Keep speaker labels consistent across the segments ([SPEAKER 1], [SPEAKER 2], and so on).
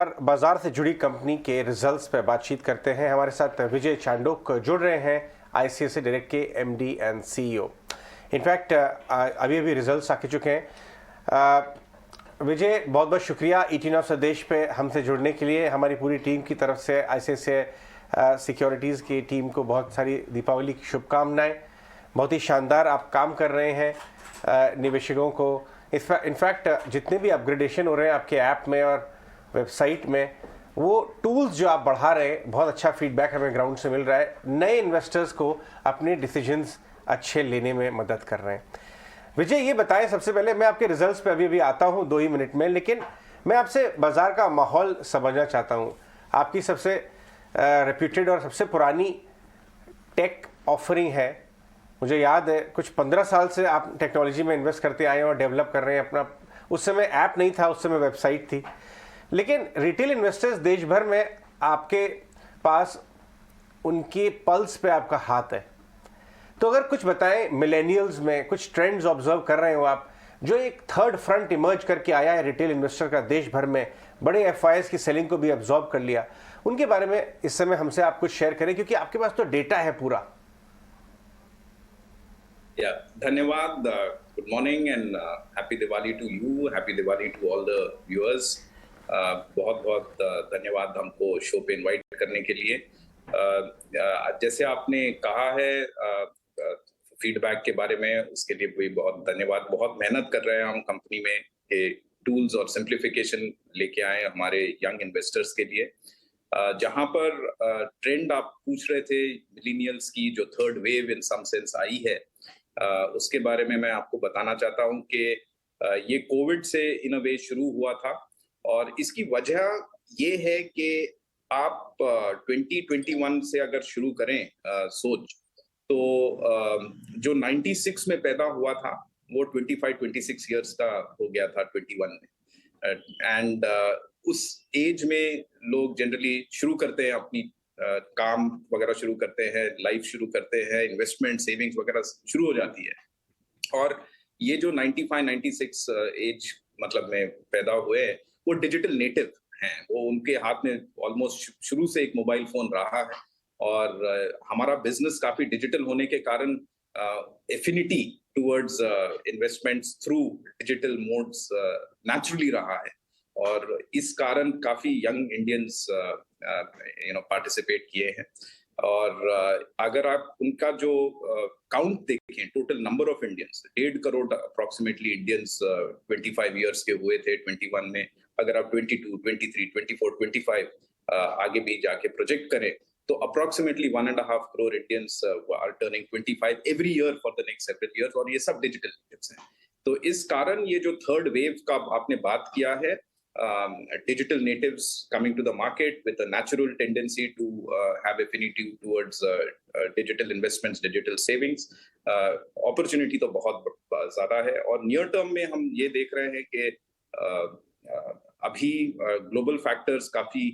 [SPEAKER 1] बाजार से जुड़ी कंपनी के रिजल्ट्स पर बातचीत करते हैं। हमारे साथ विजय चांडोक जुड़ रहे हैं, आईसीआईसीआई डायरेक्ट के एमडी एंड सीईओ। इनफैक्ट अभी अभी रिजल्ट्स आके चुके हैं। विजय, बहुत बहुत शुक्रिया ईटीन ऑफ संदेश पे हमसे जुड़ने के लिए। हमारी पूरी टीम की तरफ से आईसीआईसीआई सिक्योरिटीज़ की टीम को बहुत सारी दीपावली की शुभकामनाएं। बहुत ही शानदार आप काम कर रहे हैं निवेशकों को। इनफैक्ट जितने भी अपग्रेडेशन हो रहे हैं आपके ऐप में और वेबसाइट में, वो टूल्स जो आप बढ़ा रहे हैं, बहुत अच्छा फीडबैक हमें ग्राउंड से मिल रहा है। नए इन्वेस्टर्स को अपने डिसीजंस अच्छे लेने में मदद कर रहे हैं। विजय, ये बताएं सबसे पहले, मैं आपके रिजल्ट्स पे अभी आता हूं 2 ही मिनट में, लेकिन मैं आपसे बाजार का माहौल समझना चाहता हूं। आपकी सबसे रेप्यूटेड और सबसे पुरानी टेक ऑफरिंग है, मुझे याद है कुछ 15 साल से आप टेक्नोलॉजी में इन्वेस्ट करते आए हैं और डेवलप कर रहे हैं अपना। उस समय ऐप नहीं था, उस समय वेबसाइट थी, लेकिन रिटेल इन्वेस्टर्स देश भर में आपके पास उनके पल्स पे आपका हाथ है। तो अगर कुछ बताएं, मिलेनियल्स में कुछ ट्रेंड्स ऑब्जर्व कर रहे हो आप, जो एक थर्ड फ्रंट इमर्ज करके आया है रिटेल इन्वेस्टर का देश भर में, बड़े एफआईएस की सेलिंग को भी ऑब्जर्व कर लिया, उनके बारे में इस समय हमसे आप कुछ शेयर करें, क्योंकि आपके पास तो डेटा है पूरा।
[SPEAKER 2] धन्यवाद। Good morning and happy Diwali to you, happy Diwali to all the viewers. बहुत बहुत धन्यवाद हमको शो पे इनवाइट करने के लिए। जैसे आपने कहा है फीडबैक के बारे में, उसके लिए भी बहुत धन्यवाद। बहुत मेहनत कर रहे हैं हम कंपनी में कि टूल्स और सिंप्लीफिकेशन लेके आए हमारे यंग इन्वेस्टर्स के लिए। जहां पर ट्रेंड आप पूछ रहे थे मिलेनियल्स की, जो third wave in some sense आई है, उसके बारे में मैं आपको बताना चाहता हूं कि ये कोविड से इन अ वे शुरू हुआ था, और इसकी वजह ये है कि आप 2021 से अगर शुरू करें सोच, तो जो 96 में पैदा हुआ था वो 25-26 इयर्स का हो गया था 21 में। एंड उस एज में लोग जनरली शुरू करते हैं अपनी काम वगैरह शुरू करते हैं, लाइफ शुरू करते हैं, इन्वेस्टमेंट सेविंग्स वगैरह शुरू हो जाती है। और ये जो 95-96 एज मतलब में पैदा हुए, वो डिजिटल नेटिव हैं। वो उनके हाथ में ऑलमोस्ट शुरू से एक मोबाइल फोन रहा है, और हमारा बिजनेस काफी डिजिटल होने के कारण affinity towards investments through digital modes naturally रहा है, और इस कारण काफी यंग इंडियंस पार्टिसिपेट किए हैं। और अगर आप उनका जो काउंट देखें, total number of Indians 1.5 crore approximately Indians 25 years के हुए थे 21 में। अगर आप 22, 23, 24, 25 आगे भी जाके प्रोजेक्ट करें, तो approximately 1.5 crore Indians are turning 25 every year for the next several years, और ये सब डिजिटल नेटिव्स हैं। तो इस कारण ये जो थर्ड वेव का आपने बात किया है, digital natives coming to the market with a natural tendency to have affinity towards digital investments, digital savings, opportunity तो बहुत ज्यादा है। और नियर टर्म में हम ये देख रहे हैं कि अभी ग्लोबल फैक्टर्स काफी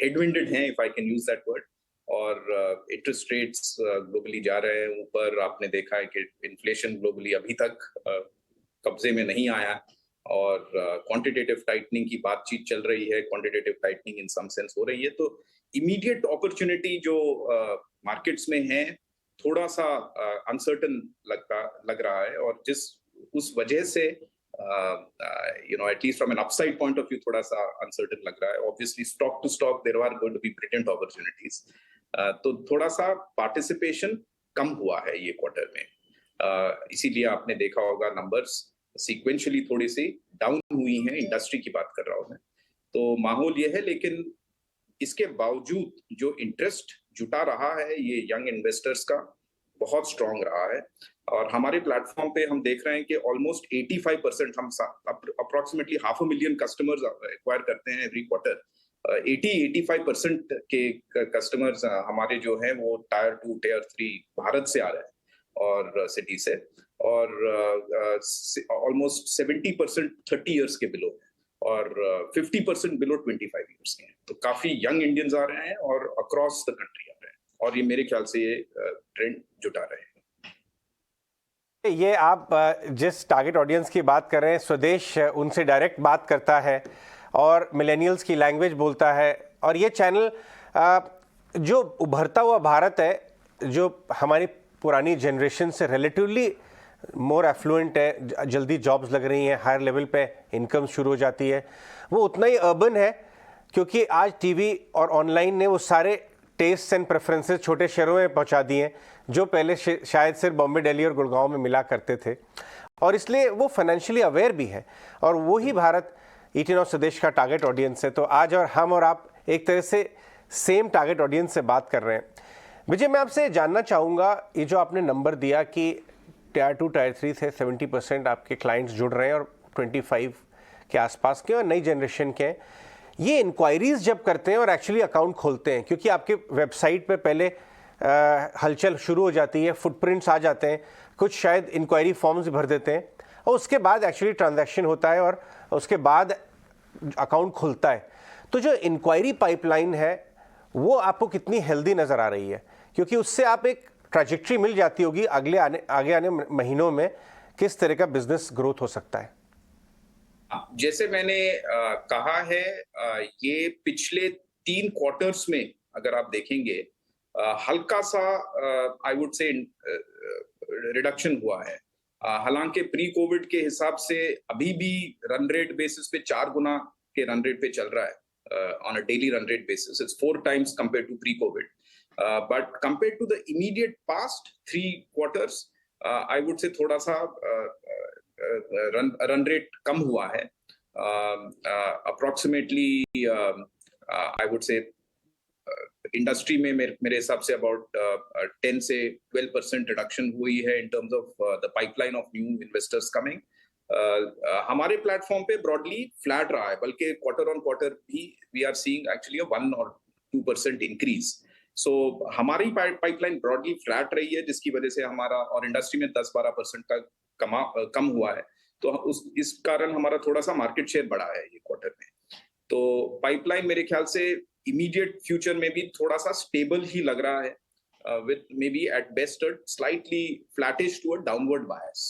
[SPEAKER 2] हेडविंडेड हैं, if I can use that word, और इंटरेस्ट रेट्स ग्लोबली जा रहे हैं ऊपर। आपने देखा है कि इन्फ्लेशन ग्लोबली अभी तक कब्जे में नहीं आया, और क्वांटिटेटिव टाइटनिंग की बातचीत चल रही है, क्वांटिटेटिव टाइटनिंग इन सम सेंस हो रही है। तो इमीडिएट अपॉर्चुनिटी जो मार्केट्स में है, थोड़ा सा अनसर्टन लग रहा है, और उस वजह से at least from an upside point of view थोड़ा सा अनसर्टन लग रहा है। Obviously stock to stock there are going to be brilliant opportunities, तो थोड़ा सा पार्टिसिपेशन कम हुआ है ये क्वार्टर में। इसीलिए आपने देखा होगा नंबर्स सीक्वेंशियली थोड़ी सी डाउन हुई हैं। इंडस्ट्री की बात कर रहा हूं मैं, तो माहौल ये है। लेकिन इसके बावजूद जो इंटरेस्ट जुटा रहा है ये यंग इन्वेस्टर्स का, बहुत स्ट्रांग रहा है। और हमारे प्लेटफॉर्म पे हम देख रहे हैं कि ऑलमोस्ट 85% हम अप्रोक्सीमेटली 500,000 कस्टमर्स एक्वायर करते हैं एवरी क्वार्टर। 80-85% के कस्टमर्स हमारे जो हैं वो टायर 2, टायर 3 भारत से आ रहे हैं और सिटी से, और ऑलमोस्ट 70% 30 इयर्स के बिलो, और 50% बिलो 25 इयर्स के हैं। तो काफी यंग इंडियंस आ रहे हैं और अक्रॉस द कंट्री आ रहे हैं, और ये मेरे ख्याल से ये ट्रेंड जुटा रहे हैं।
[SPEAKER 1] ये आप जिस टारगेट ऑडियंस की बात कर रहे हैं, स्वदेश उनसे डायरेक्ट बात करता है, और मिलेनियल्स की लैंग्वेज बोलता है। और ये चैनल जो उभरता हुआ भारत है, जो हमारी पुरानी जनरेशन से रिलेटिवली मोर एफ्लुएंट है, जल्दी जॉब्स लग रही हैं, हायर लेवल पे इनकम शुरू हो जाती है, वो उतना ही अर्बन है, क्योंकि आज टीवी और ऑनलाइन ने वो सारे टेस्ट एंड प्रेफरेंसेस छोटे शहरों में पहुंचा दिए हैं जो पहले शायद सिर्फ बॉम्बे, दिल्ली और गुड़गांव में मिला करते थे। और इसलिए वो फाइनेंशियली अवेयर भी है, और वो ही भारत ईटी नाउ स्वदेश का टारगेट ऑडियंस है। तो आज और हम और आप एक तरह से सेम टारगेट ऑडियंस से बात कर रहे हैं। विजय, मैं आपसे जानना चाहूँगा, ये जो आपने नंबर दिया कि टायर 2 टायर 3 से 70% आपके क्लाइंट्स जुड़ रहे हैं और 25 के आसपास के और नई जनरेशन के हैं, ये इंक्वायरीज जब करते हैं और एक्चुअली अकाउंट खोलते हैं, क्योंकि आपके वेबसाइट पे पहले हलचल शुरू हो जाती है, फुटप्रिंट्स आ जाते हैं, कुछ शायद इंक्वायरी फॉर्म्स भर देते हैं, और उसके बाद एक्चुअली ट्रांजैक्शन होता है और उसके बाद अकाउंट खुलता है। तो जो इंक्वायरी पाइपलाइन है वो आपको कितनी हेल्दी नज़र आ रही है, क्योंकि उससे आप एक ट्रैजेक्टरी मिल जाती होगी आगे आने महीनों में किस तरह का बिजनेस ग्रोथ हो सकता है?
[SPEAKER 2] जैसे मैंने कहा है, ये पिछले 3 क्वार्टर्स में अगर आप देखेंगे हल्का सा आई वुड से रिडक्शन हुआ है। हालांकि प्री कोविड के हिसाब से अभी भी रन रेट बेसिस पे 4 गुना के रन रेट पे चल रहा है on a daily run rate basis. It's 4 times compare to pre covid, but compare to the immediate past 3 quarters I would say थोड़ा सा रन रेट कम हुआ है। Approximately I would say industry में मेरे हिसाब से अबाउट 10 से 12% reduction हुई है in terms of the pipeline of new investors coming. हमारे प्लेटफॉर्म पे ब्रॉडली फ्लैट रहा है, बल्कि क्वार्टर ऑन क्वार्टर भी वी आर सीइंग एक्चुअली 1 और 2% इंक्रीज। सो हमारी पाइपलाइन ब्रॉडली फ्लैट रही है, जिसकी वजह से हमारा और इंडस्ट्री में 10-12% का कम हुआ है। तो इस कारण हमारा थोड़ा सा मार्केट शेयर बढ़ा है ये क्वार्टर में। तो पाइपलाइन मेरे ख्याल से इमीडिएट फ्यूचर में भी थोड़ा सा स्टेबल ही लग रहा है, with maybe at best slightly flattish to a downward bias.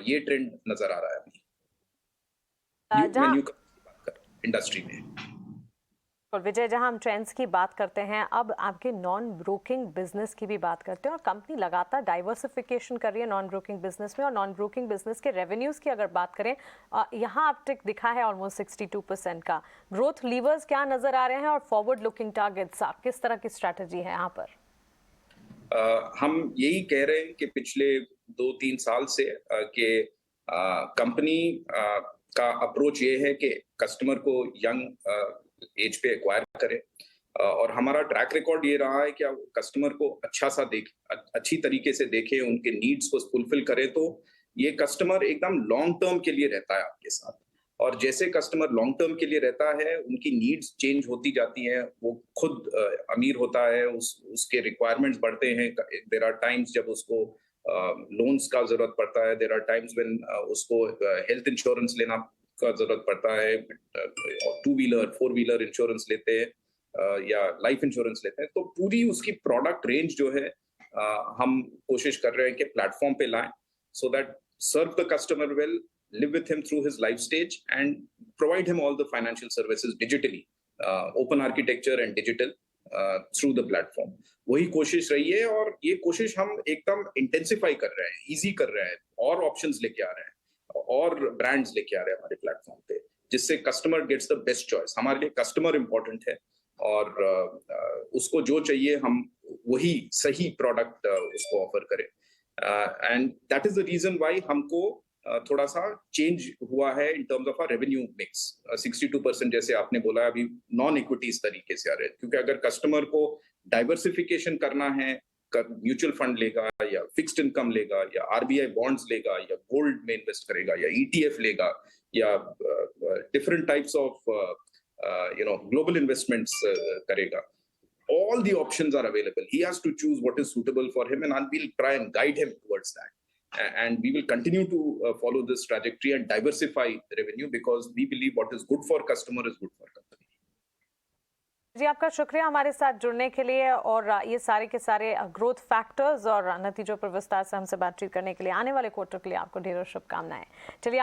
[SPEAKER 2] ये ट्रेंड नजर आ रहा है अभी इंडस्ट्री में।
[SPEAKER 3] और विजय, जहां हम ट्रेंड्स की बात करते हैं, अब आपके नॉन ब्रोकिंग बिजनेस की भी बात करते हैं, और कंपनी लगातार डाइवर्सिफिकेशन कर रही है नॉन ब्रोकिंग बिजनेस में। और नॉन ब्रोकिंग बिजनेस के रेवेन्यूज की अगर बात करें, यहां अपटिक दिखा है ऑलमोस्ट 62% का। ग्रोथ लीवर्स क्या नजर आ रहे हैं और फॉरवर्ड लुकिंग टारगेट्स, किस तरह की स्ट्रैटेजी है यहाँ पर?
[SPEAKER 2] हम यही कह रहे हैं कि पिछले 2-3 साल से कि कंपनी का अप्रोच ये है कि कस्टमर को यंग एज पे एक्वायर करे, और हमारा ट्रैक रिकॉर्ड ये रहा है कि आप कस्टमर को अच्छी तरीके से देखें, उनके नीड्स को फुलफिल करें, तो ये कस्टमर एकदम लॉन्ग टर्म के लिए रहता है आपके साथ। और जैसे कस्टमर लॉन्ग टर्म के लिए रहता है, उनकी नीड्स चेंज होती जाती हैं, वो खुद अमीर होता है, उसके रिक्वायरमेंट्स बढ़ते हैं। देयर आर टाइम्स जब उसको लोन्स का जरूरत पड़ता है, देयर आर टाइम्स व्हेन उसको हेल्थ इंश्योरेंस लेना का जरूरत पड़ता है, 2 व्हीलर 4 व्हीलर इंश्योरेंस लेते हैं या लाइफ इंश्योरेंस लेते हैं। तो पूरी उसकी प्रोडक्ट रेंज जो है हम कोशिश कर रहे हैं कि प्लेटफॉर्म पे लाएं, so that serve the customer well, live with him through his life stage, and provide him all the financial services digitally, open architecture and digital through the platform. वही कोशिश रही है, और ये कोशिश हम एकदम इंटेंसिफाई कर रहे हैं, इजी कर रहे हैं, और ऑप्शंस लेके आ रहे हैं, और ब्रांड्स लेके आ रहे हैं हमारे प्लेटफॉर्म पे, जिससे customer gets the best choice. हमारे लिए कस्टमर इंपॉर्टेंट है, और उसको जो चाहिए हम वही सही प्रोडक्ट उसको ऑफर करें। And that is the reason why हमको थोड़ा सा चेंज हुआ है in terms of revenue mix. 62% जैसे आपने बोला अभी नॉन इक्विटीज तरीके से आ रहे हैं, क्योंकि अगर कस्टमर को डाइवर्सिफिकेशन करना है, म्यूचुअल फंड लेगा या फिक्स्ड इनकम लेगा या आरबीआई बॉन्ड्स लेगा या गोल्ड में इन्वेस्ट करेगा या ईटीएफ लेगा या different types of global investments करेगा, all the options are available. He has to choose what is suitable for him, and we'll try and guide him towards that. And we will continue to follow this trajectory and diversify revenue, because we believe what is good for customer is good for company.
[SPEAKER 3] जी, आपका शुक्रिया हमारे साथ जुड़ने के लिए, और ये सारे के सारे ग्रोथ फैक्टर्स और नतीजों पर विस्तार से हमसे बातचीत करने के लिए। आने वाले क्वार्टर के लिए आपको ढेरों शुभकामनाएं। चलिए